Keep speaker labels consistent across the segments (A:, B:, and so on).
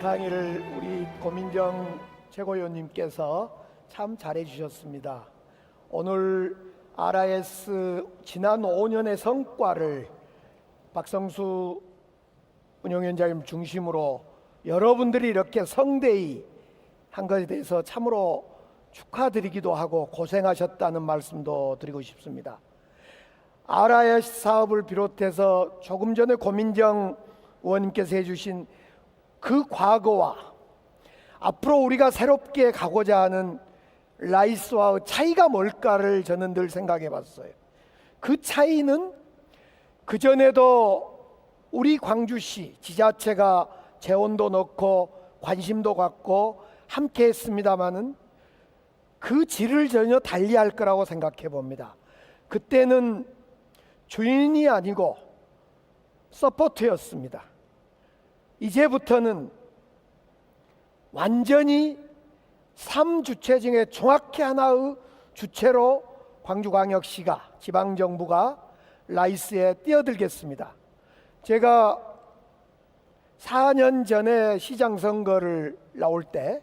A: 강의를 우리 고민정 최고위원님께서 참 잘해 주셨습니다. 오늘 RIS 지난 5년의 성과를 박성수 운영위원장님 중심으로 여러분들이 이렇게 성대히 한 것에 대해서 참으로 축하드리기도 하고 고생하셨다는 말씀도 드리고 싶습니다. RIS 사업을 비롯해서 조금 전에 고민정 의원님께서 해주신 그 과거와 앞으로 우리가 새롭게 가고자 하는 라이스와의 차이가 뭘까를 저는 늘 생각해 봤어요. 그 차이는 그전에도 우리 광주시 지자체가 재원도 넣고 관심도 갖고 함께 했습니다마는 그 질을 전혀 달리할 거라고 생각해 봅니다. 그때는 주인이 아니고 서포트였습니다. 이제부터는 완전히 3주체 중에 정확히 하나의 주체로 광주광역시가 지방정부가 라이스에 뛰어들겠습니다. 제가 4년 전에 시장 선거를 나올 때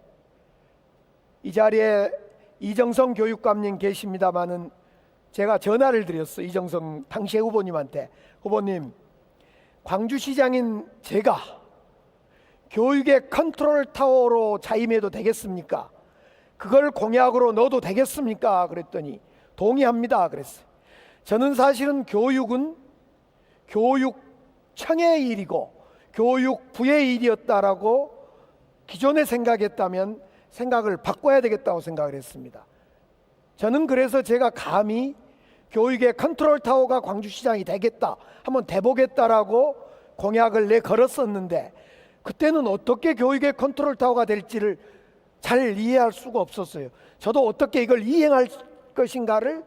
A: 이 자리에 이정성 교육감님 계십니다마는 제가 전화를 드렸어요. 이정성 당시의 후보님한테. 후보님, 광주시장인 제가 교육의 컨트롤 타워로 자임해도 되겠습니까? 그걸 공약으로 넣어도 되겠습니까? 그랬더니 동의합니다 그랬어요. 저는 사실은 교육은 교육청의 일이고 교육부의 일이었다라고 기존에 생각했다면 생각을 바꿔야 되겠다고 생각을 했습니다. 저는 그래서 제가 감히 교육의 컨트롤 타워가 광주시장이 되겠다, 한번 돼보겠다라고 공약을 내걸었었는데 그때는 어떻게 교육의 컨트롤 타워가 될지를 잘 이해할 수가 없었어요. 저도 어떻게 이걸 이행할 것인가를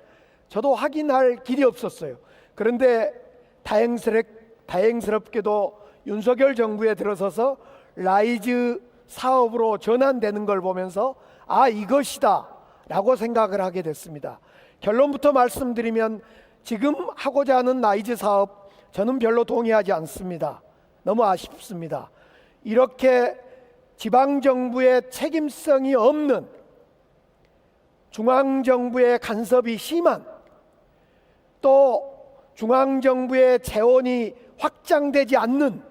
A: 저도 확인할 길이 없었어요. 그런데 다행스럽게도 윤석열 정부에 들어서서 라이즈 사업으로 전환되는 걸 보면서 아, 이것이다 라고 생각을 하게 됐습니다. 결론부터 말씀드리면 지금 하고자 하는 라이즈 사업 저는 별로 동의하지 않습니다. 너무 아쉽습니다. 이렇게 지방정부의 책임성이 없는, 중앙정부의 간섭이 심한, 또 중앙정부의 재원이 확장되지 않는,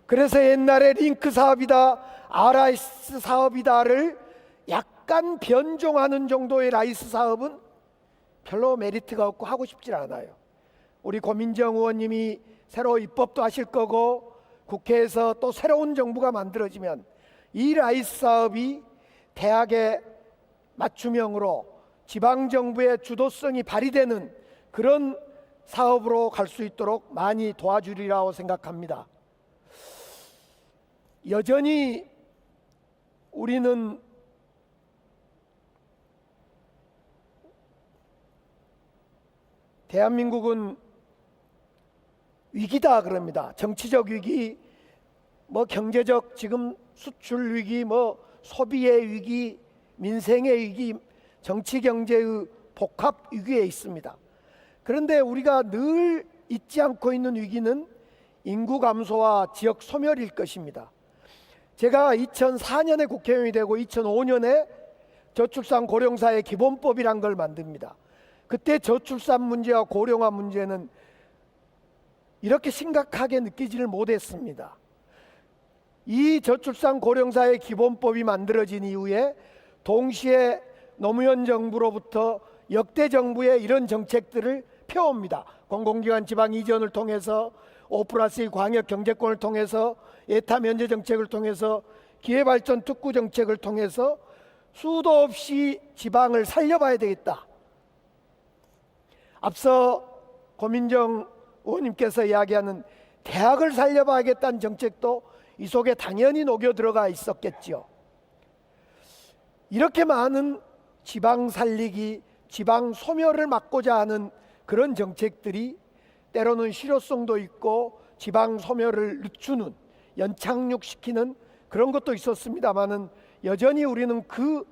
A: 그래서 옛날에 링크 사업이다, RIS 사업이다를 약간 변종하는 정도의 라이스 사업은 별로 메리트가 없고 하고 싶지 않아요. 우리 고민정 의원님이 새로 입법도 하실 거고 국회에서 또 새로운 정부가 만들어지면 이 라이스 사업이 대학의 맞춤형으로 지방정부의 주도성이 발휘되는 그런 사업으로 갈 수 있도록 많이 도와주리라고 생각합니다. 여전히 우리는 대한민국은 위기다 그럽니다. 정치적 위기, 뭐 경제적 지금 수출 위기, 뭐 소비의 위기, 민생의 위기, 정치 경제의 복합 위기에 있습니다. 그런데 우리가 늘 잊지 않고 있는 위기는 인구 감소와 지역 소멸일 것입니다. 제가 2004년에 국회의원이 되고 2005년에 저출산 고령사회 기본법이란 걸 만듭니다. 그때 저출산 문제와 고령화 문제는 이렇게 심각하게 느끼지를 못했습니다. 이 저출산 고령사회 기본법이 만들어진 이후에 동시에 노무현 정부로부터 역대 정부의 이런 정책들을 펴옵니다. 공공기관 지방 이전을 통해서 5+2 광역 경제권을 통해서 예타 면제 정책을 통해서 기회발전 특구 정책을 통해서 수도 없이 지방을 살려봐야 되겠다. 앞서 고민정 의원님께서 이야기하는 대학을 살려봐야겠다는 정책도 이 속에 당연히 녹여 들어가 있었겠지요. 이렇게 많은 지방 살리기, 지방 소멸을 막고자 하는 그런 정책들이 때로는 실효성도 있고 지방 소멸을 늦추는, 연착륙시키는 그런 것도 있었습니다마는 여전히 우리는 그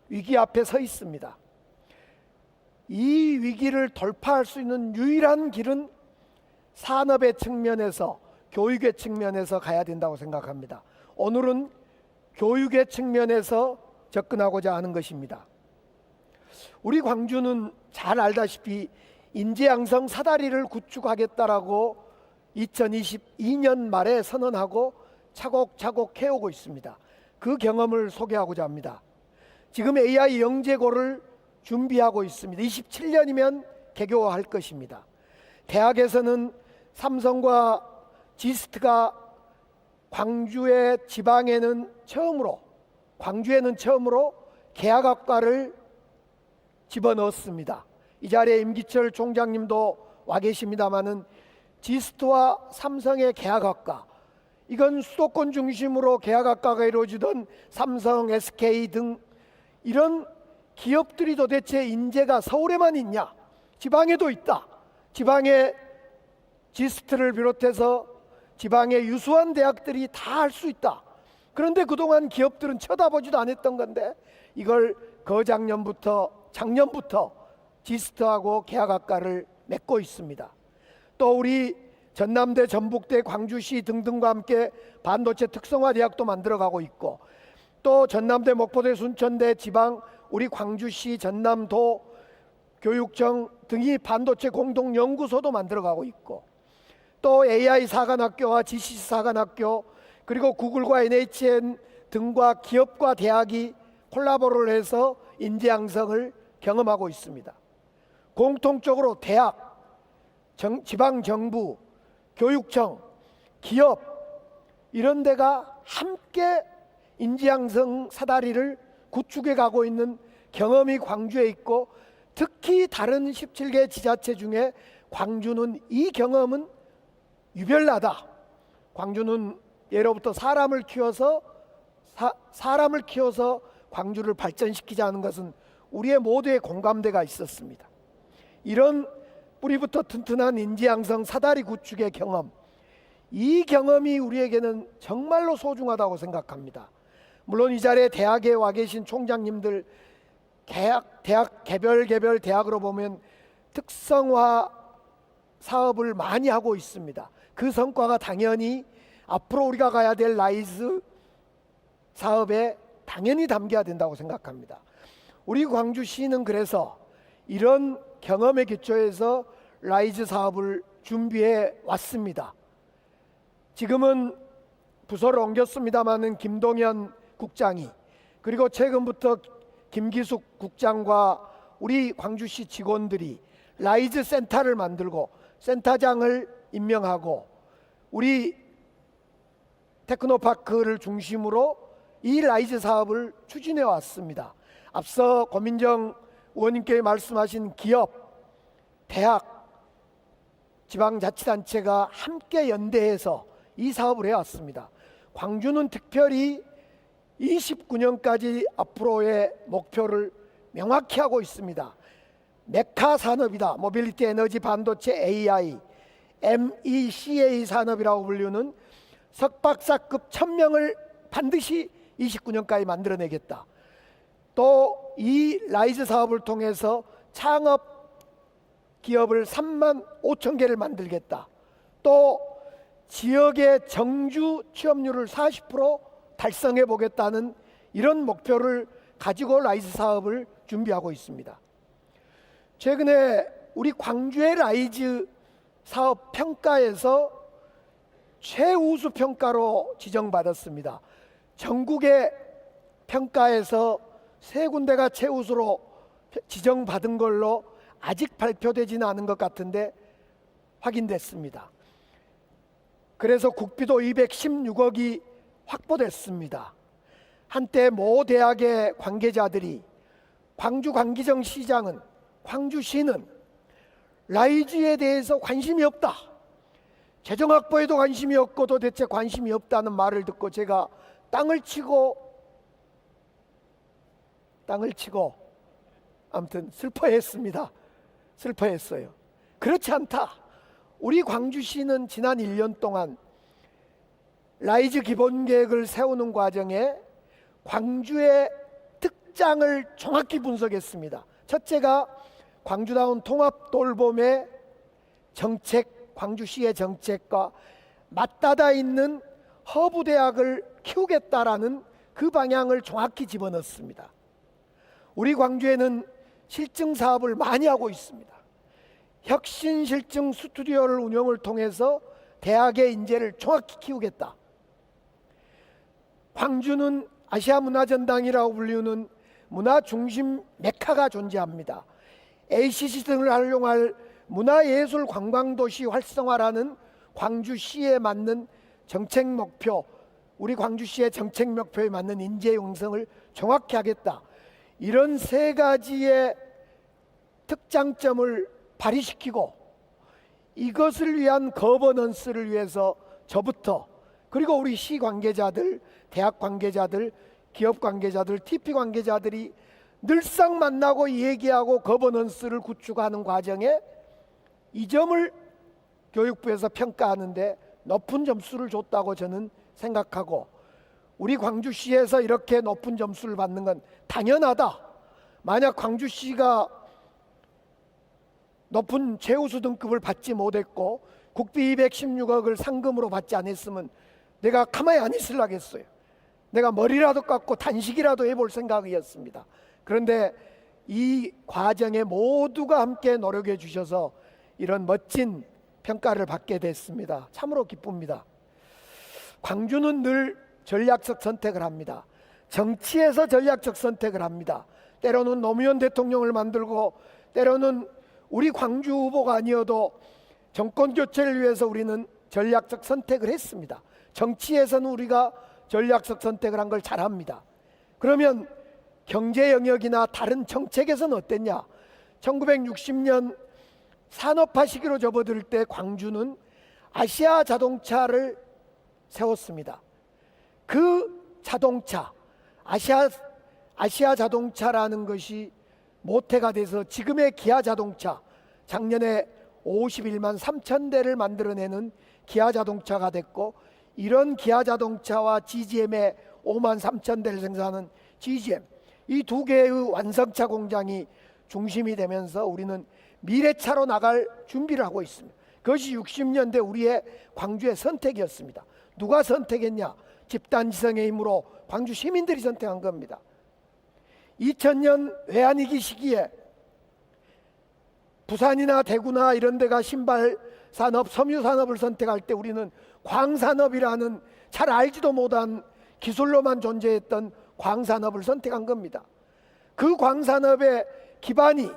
A: 위기 앞에 서 있습니다. 이 위기를 돌파할 수 있는 유일한 길은 산업의 측면에서, 교육의 측면에서 가야 된다고 생각합니다. 오늘은 교육의 측면에서 접근하고자 하는 것입니다. 우리 광주는 잘 알다시피 인재양성 사다리를 구축하겠다라고 2022년 말에 선언하고 차곡차곡 해오고 있습니다. 그 경험을 소개하고자 합니다. 지금 AI 영재고를 준비하고 있습니다. 27년이면 개교할 것입니다. 대학에서는 삼성과 지스트가 광주의 지방에는 광주에는 처음으로 계약학과를 집어넣었습니다. 이 자리에 임기철 총장님도 와 계십니다마는 지스트와 삼성의 계약학과, 이건 수도권 중심으로 계약학과가 이루어지던 삼성, SK 등 이런 기업들이 도대체 인재가 서울에만 있냐? 지방에도 있다. 지방에 지스트를 비롯해서 지방의 유수한 대학들이 다 할 수 있다. 그런데 그동안 기업들은 쳐다보지도 않았던 건데 이걸 작년부터 지스트하고 계약학과를 맺고 있습니다. 또 우리 전남대, 전북대, 광주시 등등과 함께 반도체 특성화 대학도 만들어가고 있고, 또 전남대, 목포대, 순천대, 지방 우리 광주시, 전남도, 교육청 등이 반도체 공동연구소도 만들어가고 있고, 또 AI 사관학교와 GCC 사관학교, 그리고 구글과 NHN 등과 기업과 대학이 콜라보를 해서 인재 양성을 경험하고 있습니다. 공통적으로 대학, 지방정부, 교육청, 기업 이런 데가 함께 인재 양성 사다리를 구축해 가고 있는 경험이 광주에 있고, 특히 다른 17개 지자체 중에 광주는 이 경험은 유별나다. 광주는 예로부터 사람을 키워서 광주를 발전시키자는 것은 우리의 모두의 공감대가 있었습니다. 이런 뿌리부터 튼튼한 인재 양성 사다리 구축의 경험, 이 경험이 우리에게는 정말로 소중하다고 생각합니다. 물론 이 자리에 대학에 와 계신 총장님들, 대학 개별 대학으로 보면 특성화 사업을 많이 하고 있습니다. 그 성과가 당연히 앞으로 우리가 가야 될 라이즈 사업에 당연히 담겨야 된다고 생각합니다. 우리 광주시는 그래서 이런 경험에 기초해서 라이즈 사업을 준비해 왔습니다. 지금은 부서를 옮겼습니다마는 김동현 국장이, 그리고 최근부터 김기숙 국장과 우리 광주시 직원들이 라이즈 센터를 만들고 센터장을 임명하고 우리 테크노파크를 중심으로 이 라이즈 사업을 추진해 왔습니다. 앞서 고민정 의원님께 말씀하신 기업, 대학, 지방자치단체가 함께 연대해서 이 사업을 해왔습니다. 광주는 특별히 29년까지 앞으로의 목표를 명확히 하고 있습니다. 메카 산업이다. 모빌리티, 에너지, 반도체, AI, MECA 산업이라고 불리는 석박사급 1000명을 반드시 29년까지 만들어내겠다. 또 이 라이즈 사업을 통해서 창업 기업을 35,000개를 만들겠다. 또 지역의 정주 취업률을 40% 달성해 보겠다는 이런 목표를 가지고 라이즈 사업을 준비하고 있습니다. 최근에 우리 광주의 라이즈 사업 평가에서 최우수 평가로 지정받았습니다. 전국의 평가에서 3군데가 최우수로 지정받은 걸로 아직 발표되지는 않은 것 같은데 확인됐습니다. 그래서 국비도 216억이 확보됐습니다. 한때 모 대학의 관계자들이 광주광기정 시장은, 광주시는 라이즈에 대해서 관심이 없다, 재정 확보에도 관심이 없고 도대체 관심이 없다는 말을 듣고 제가 땅을 치고 아무튼 슬퍼했어요. 그렇지 않다. 우리 광주시는 지난 1년 동안 라이즈 기본계획을 세우는 과정에 광주의 특장을 정확히 분석했습니다. 첫째가 광주다운 통합돌봄의 정책, 광주시의 정책과 맞닿아 있는 허브 대학을 키우겠다라는 그 방향을 정확히 집어넣습니다. 우리 광주에는 실증 사업을 많이 하고 있습니다. 혁신 실증 스튜디오를 운영을 통해서 대학의 인재를 정확히 키우겠다. 광주는 아시아 문화전당이라고 불리는 문화 중심 메카가 존재합니다. ACC 등을 활용할 문화예술 관광도시 활성화라는 광주시에 맞는 정책 목표, 우리 광주시의 정책 목표에 맞는 인재 양성을 정확히 하겠다. 이런 세 가지의 특장점을 발휘시키고 이것을 위한 거버넌스를 위해서 저부터, 그리고 우리 시 관계자들, 대학 관계자들, 기업 관계자들, TP 관계자들이 늘상 만나고 얘기하고 거버넌스를 구축하는 과정에 이 점을 교육부에서 평가하는데 높은 점수를 줬다고 저는 생각하고, 우리 광주시에서 이렇게 높은 점수를 받는 건 당연하다. 만약 광주시가 높은 최우수 등급을 받지 못했고 국비 216억을 상금으로 받지 않았으면 내가 가만히 안 있으려겠어요. 내가 머리라도 깎고 단식이라도 해볼 생각이었습니다. 그런데 이 과정에 모두가 함께 노력해 주셔서 이런 멋진 평가를 받게 됐습니다. 참으로 기쁩니다. 광주는 늘 전략적 선택을 합니다. 정치에서 전략적 선택을 합니다. 때로는 노무현 대통령을 만들고, 때로는 우리 광주 후보가 아니어도 정권 교체를 위해서 우리는 전략적 선택을 했습니다. 정치에서는 우리가 전략적 선택을 한 걸 잘합니다. 그러면 경제 영역이나 다른 정책에서는 어땠냐? 1960년 산업화 시기로 접어들 때 광주는 아시아 자동차를 세웠습니다. 그 자동차, 아시아 자동차라는 것이 모태가 돼서 지금의 기아 자동차, 작년에 51만 3천 대를 만들어내는 기아 자동차가 됐고, 이런 기아 자동차와 GGM의 5만 3천 대를 생산하는 GGM, 이 두 개의 완성차 공장이 중심이 되면서 우리는 미래차로 나갈 준비를 하고 있습니다. 그것이 60년대 우리의 광주의 선택이었습니다. 누가 선택했냐? 집단지성의 힘으로 광주 시민들이 선택한 겁니다. 2000년 외환위기 시기에 부산이나 대구나 이런 데가 신발산업, 섬유산업을 선택할 때 우리는 광산업이라는 잘 알지도 못한 기술로만 존재했던 광산업을 선택한 겁니다. 그 광산업의 기반이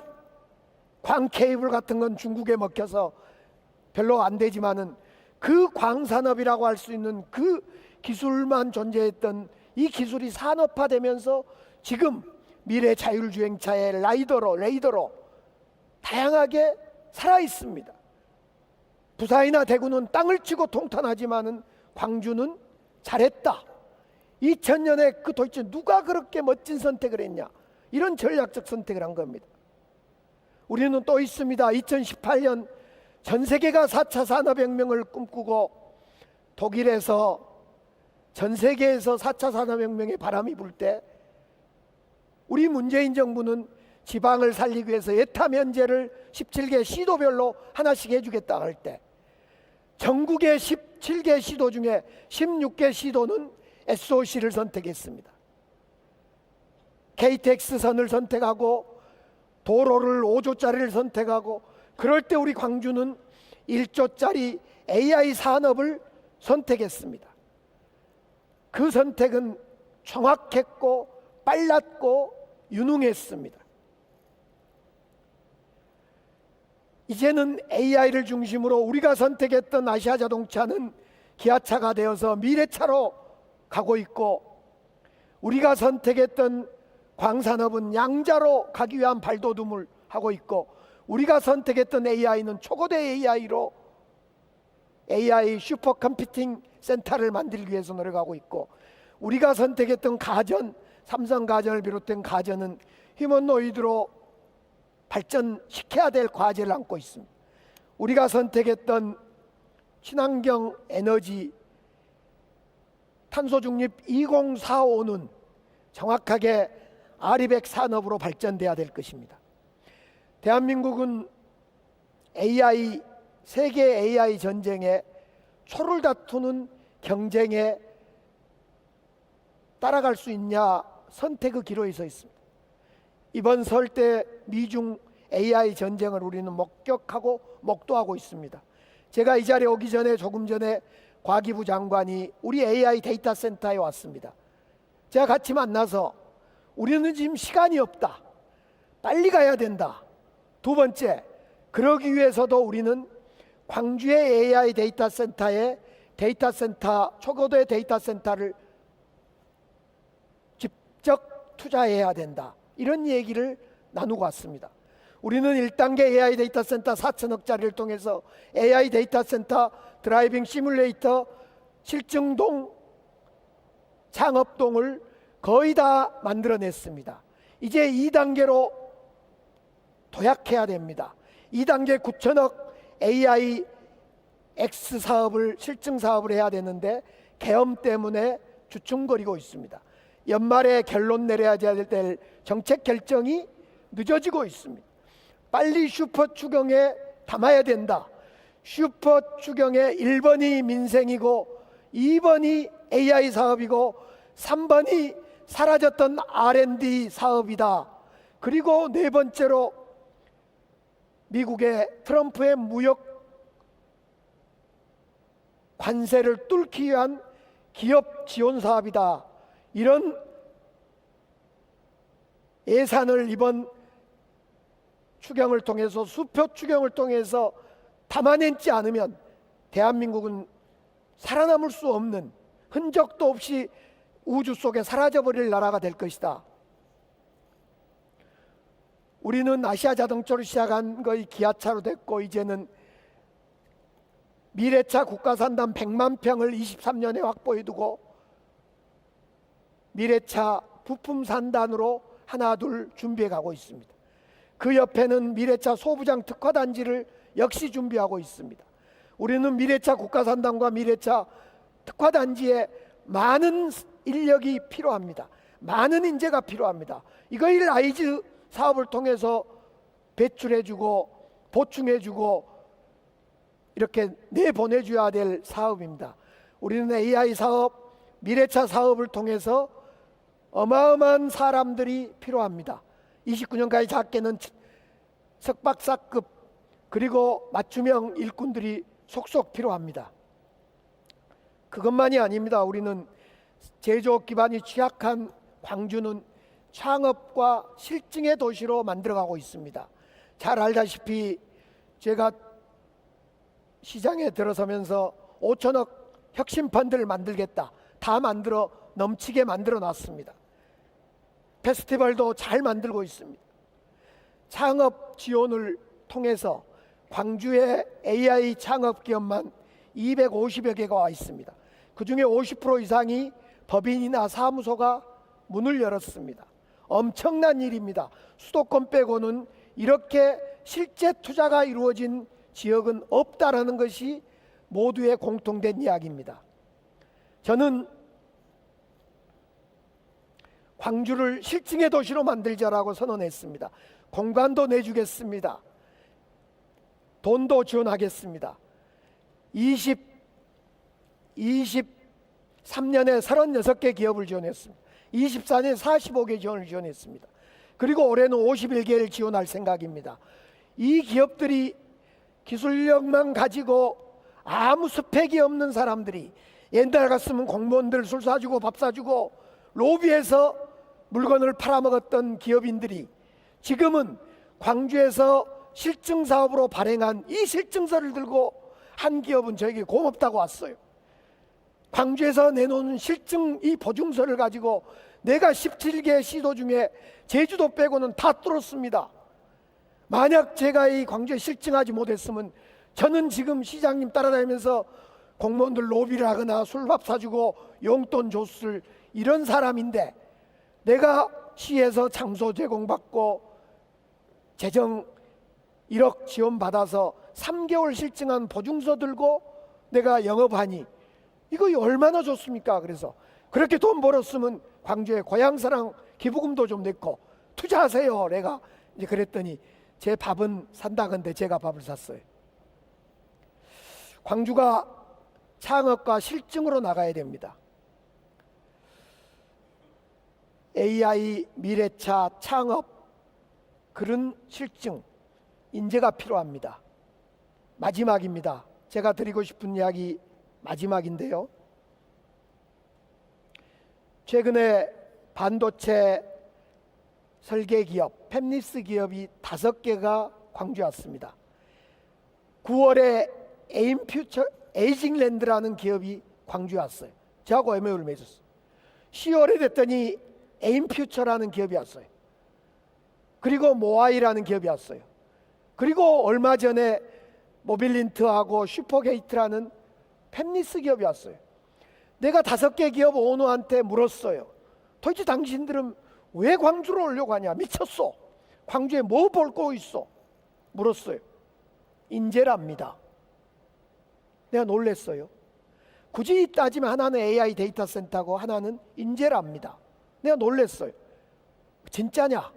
A: 광 케이블 같은 건 중국에 먹혀서 별로 안 되지만은 그 광산업이라고 할 수 있는 그 기술만 존재했던 이 기술이 산업화되면서 지금 미래 자율주행차의 레이더로 다양하게 살아 있습니다. 부산이나 대구는 땅을 치고 통탄하지만은 광주는 잘했다. 2000년에 그 도대체 누가 그렇게 멋진 선택을 했냐? 이런 전략적 선택을 한 겁니다. 우리는 또 있습니다. 2018년 전 세계가 4차 산업혁명을 꿈꾸고 독일에서 전 세계에서 4차 산업혁명의 바람이 불 때 우리 문재인 정부는 지방을 살리기 위해서 예타 면제를 17개 시도별로 하나씩 해주겠다 할 때 전국의 17개 시도 중에 16개 시도는 SOC를 선택했습니다. KTX선을 선택하고 도로를 5조짜리를 선택하고, 그럴 때 우리 광주는 1조짜리 AI 산업을 선택했습니다. 그 선택은 정확했고 빨랐고 유능했습니다. 이제는 AI를 중심으로 우리가 선택했던 아시아 자동차는 기아차가 되어서 미래차로 가고 있고, 우리가 선택했던 광산업은 양자로 가기 위한 발돋움을 하고 있고, 우리가 선택했던 AI는 초거대 AI로 AI 슈퍼컴퓨팅 센터를 만들기 위해서 노력하고 있고, 우리가 선택했던 가전, 삼성가전을 비롯된 가전은 휴머노이드로 발전시켜야 될 과제를 안고 있습니다. 우리가 선택했던 친환경 에너지 탄소중립 2045는 정확하게 아리백 산업으로 발전돼야 될 것입니다. 대한민국은 AI, 세계 AI 전쟁에 초를 다투는 경쟁에 따라갈 수 있냐 선택의 기로에 서 있습니다. 이번 설 때 미중 AI 전쟁을 우리는 목격하고 목도하고 있습니다. 제가 이 자리에 오기 전에 조금 전에 과기부 장관이 우리 AI 데이터 센터에 왔습니다. 제가 같이 만나서 우리는 지금 시간이 없다, 빨리 가야 된다. 두 번째, 그러기 위해서도 우리는 광주의 AI 데이터 센터에 초거대 데이터 센터를 직접 투자해야 된다, 이런 얘기를 나누고 왔습니다. 우리는 1단계 AI 데이터 센터 4천억짜리를 통해서 AI 데이터 센터, 드라이빙 시뮬레이터, 실증동, 창업동을 거의 다 만들어냈습니다. 이제 2단계로 도약해야 됩니다. 2단계 9천억 AI X 사업을, 실증 사업을 해야 되는데 계엄 때문에 주춤거리고 있습니다. 연말에 결론 내려야 될 정책 결정이 늦어지고 있습니다. 빨리 슈퍼 추경에 담아야 된다. 슈퍼 추경의 1번이 민생이고 2번이 AI 사업이고 3번이 사라졌던 R&D 사업이다. 그리고 네 번째로 미국의 트럼프의 무역 관세를 뚫기 위한 기업 지원 사업이다. 이런 예산을 이번 추경을 통해서, 수표 추경을 통해서 담아내지 않으면 대한민국은 살아남을 수 없는, 흔적도 없이 우주 속에 사라져버릴 나라가 될 것이다. 우리는 아시아 자동차로 시작한 거의 기아차로 됐고, 이제는 미래차 국가산단 100만 평을 23년에 확보해두고 미래차 부품 산단으로 하나 둘 준비해 가고 있습니다. 그 옆에는 미래차 소부장 특화단지를 역시 준비하고 있습니다. 우리는 미래차 국가산단과 미래차 특화단지에 많은 인력이 필요합니다. 많은 인재가 필요합니다. 이걸 라이즈 사업을 통해서 배출해주고 보충해주고 이렇게 내보내줘야 될 사업입니다. 우리는 AI 사업, 미래차 사업을 통해서 어마어마한 사람들이 필요합니다. 29년까지 작게는 석박사급 그리고 맞춤형 일꾼들이 속속 필요합니다. 그것만이 아닙니다. 우리는 제조업 기반이 취약한 광주는 창업과 실증의 도시로 만들어가고 있습니다. 잘 알다시피 제가 시장에 들어서면서 5천억 혁신펀드를 만들겠다, 다 만들어 넘치게 만들어 놨습니다. 페스티벌도 잘 만들고 있습니다. 창업 지원을 통해서 광주에 AI 창업 기업만 250여 개가 와 있습니다. 그 중에 50% 이상이 법인이나 사무소가 문을 열었습니다. 엄청난 일입니다. 수도권 빼고는 이렇게 실제 투자가 이루어진 지역은 없다라는 것이 모두의 공통된 이야기입니다. 저는 광주를 실증의 도시로 만들자라고 선언했습니다. 공간도 내주겠습니다. 돈도 지원하겠습니다. 23년에 36개 기업을 지원했습니다. 24년에 45개 지원을 지원했습니다. 그리고 올해는 51개를 지원할 생각입니다. 이 기업들이 기술력만 가지고 아무 스펙이 없는 사람들이, 옛날 같으면 공무원들 술 사주고 밥 사주고 로비해서 물건을 팔아먹었던 기업인들이 지금은 광주에서 실증사업으로 발행한 이 실증서를 들고 한 기업은 저에게 고맙다고 왔어요. 광주에서 내놓은 실증 이 보증서를 가지고 내가 17개 시도 중에 제주도 빼고는 다 뚫었습니다. 만약 제가 이 광주에 실증하지 못했으면 저는 지금 시장님 따라다니면서 공무원들 로비를 하거나 술밥 사주고 용돈 줬을 이런 사람인데, 내가 시에서 장소 제공받고 재정 1억 지원받아서 3개월 실증한 보증서 들고 내가 영업하니 이거 얼마나 좋습니까? 그래서 그렇게 돈 벌었으면 광주에 고향사랑 기부금도 좀 냈고 투자하세요. 내가 이제 그랬더니 제 밥은 산다건데 제가 밥을 샀어요. 광주가 창업과 실증으로 나가야 됩니다. AI 미래차 창업, 그런 실증, 인재가 필요합니다. 마지막입니다. 제가 드리고 싶은 이야기 마지막인데요. 최근에 반도체 설계 기업, 팹리스 기업이 5개가 광주에 왔습니다. 9월에 에이징랜드라는 기업이 광주에 왔어요. 저하고 MOU를 맺었어요. 10월에 됐더니 에임퓨처라는 기업이 왔어요. 그리고 모아이라는 기업이 왔어요. 그리고 얼마 전에 모빌린트하고 슈퍼게이트라는 팹리스 기업이 왔어요. 내가 5개 기업 오너한테 물었어요. 도대체 당신들은 왜 광주로 오려고 하냐? 미쳤어. 광주에 뭐 볼 거 있어? 물었어요. 인재랍니다. 내가 놀랬어요. 굳이 따지면 하나는 AI 데이터 센터고 하나는 인재랍니다. 내가 놀랬어요. 진짜냐?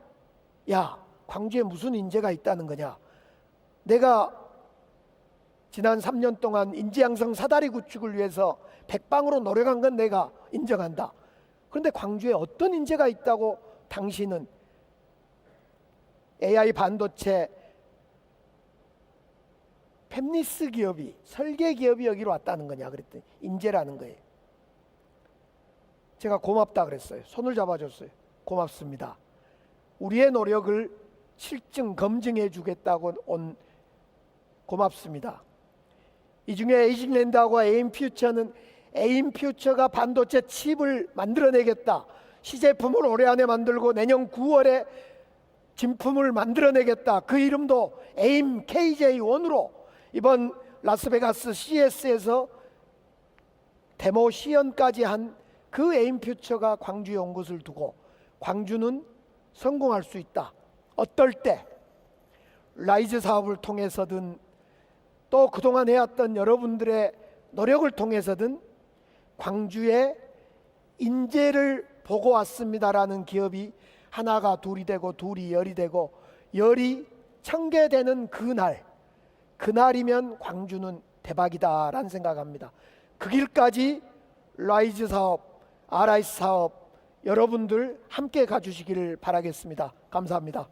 A: 야, 광주에 무슨 인재가 있다는 거냐? 내가 지난 3년 동안 인재 양성 사다리 구축을 위해서 백방으로 노력한 건 내가 인정한다. 그런데 광주에 어떤 인재가 있다고 당신은 AI 반도체 팹리스 기업이, 설계 기업이 여기로 왔다는 거냐 그랬더니 인재라는 거예요. 제가 고맙다 그랬어요. 손을 잡아줬어요. 고맙습니다. 우리의 노력을 실증 검증해 주겠다고 온, 고맙습니다. 이 중에 에이징랜드하고 에임퓨처는 에임퓨처가 반도체 칩을 만들어내겠다, 시제품을 올해 안에 만들고 내년 9월에 진품을 만들어내겠다, 그 이름도 에임 KJ1으로 이번 라스베가스 CES에서 데모 시연까지 한 그 에임퓨처가 광주에 온 것을 두고 광주는 성공할 수 있다. 어떨 때? 라이즈 사업을 통해서든 또 그동안 해왔던 여러분들의 노력을 통해서든 광주에 인재를 보고 왔습니다라는 기업이 하나가 둘이 되고 둘이 열이 되고 열이 1000개 되는 그날이면 광주는 대박이다라는 생각합니다. 그 길까지 라이즈 사업, RIS 사업 여러분들 함께 가주시기를 바라겠습니다. 감사합니다.